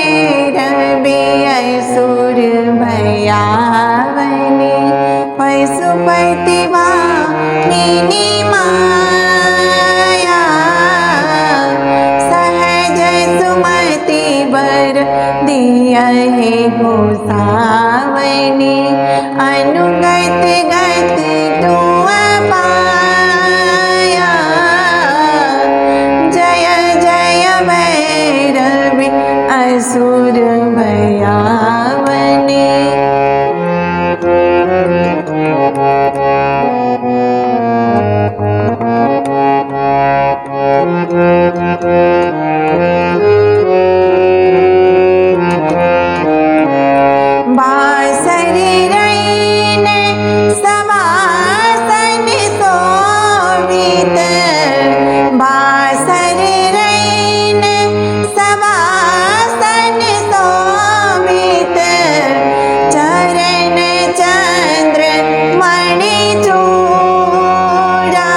भैरवी असुर भयावनी पशुपति वामिनी माया सहज सुमति वर दिया है गोसावनी अनुगत गत तू पाया जय जय भैरवी असुर भयावनी। बांसुरी रैन सवासन शोभित बांसुरी रैन सवासन शोभित चरण चंद्र मणि चूड़ा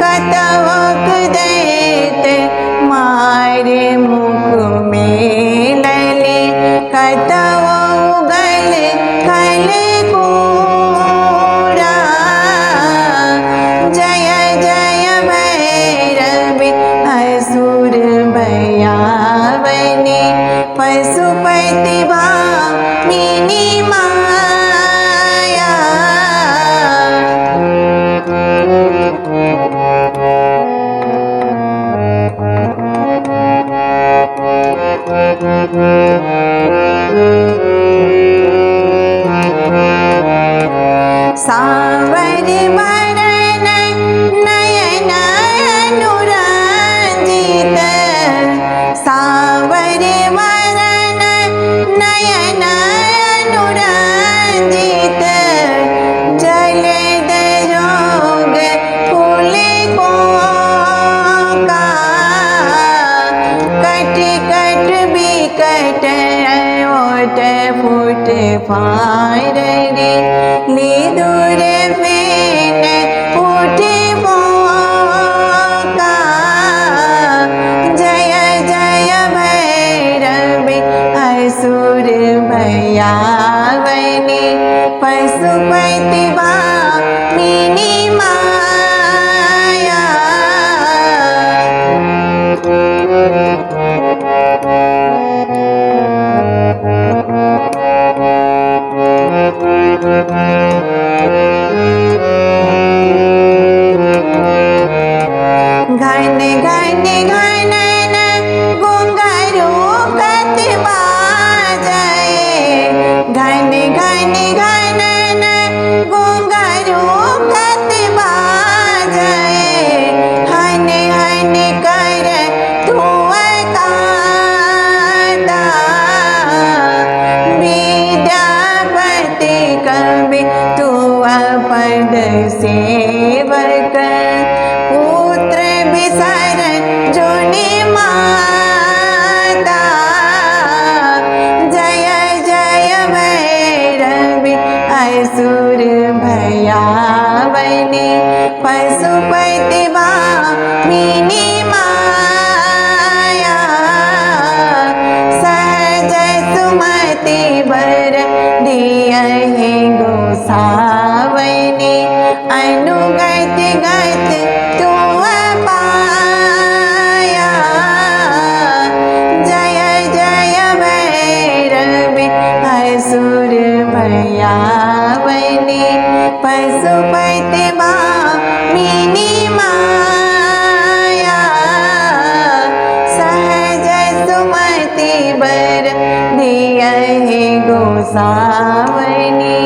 कतवक दैत मारे मुख में लली कतव उगल कल कूड़ा जय जय भैरवी असुर भयावनी पशुपति वामिनी माया। सांवर वरण नयन अनुरंजित सांवर वरण नयन अनुरंजित जलद जोग फूल कोका कट कट बिकट ओट फूट फार रे ले दूर फेन उठ पोका जय जय भैरवी असुर भयावनी पशुपति वामिनी माया। घन घन घनन घुंघरू कत बाजै घन घन घनन घुंघरू कत बाजै हन हन कर धुआं विद्यापति कवि तू पद सेवक पुत्र बिसर जोनि माता जय जय भैरवी असुर भयावनी पशुपति वामिनी माया सहज सुमति वर दिया है गोसावनी अनुगत गत तू पाया जय जय भैरवी असुर भयावनी पशुपति वामिनी माया सहज सुमति वर दिया है गोसावनी।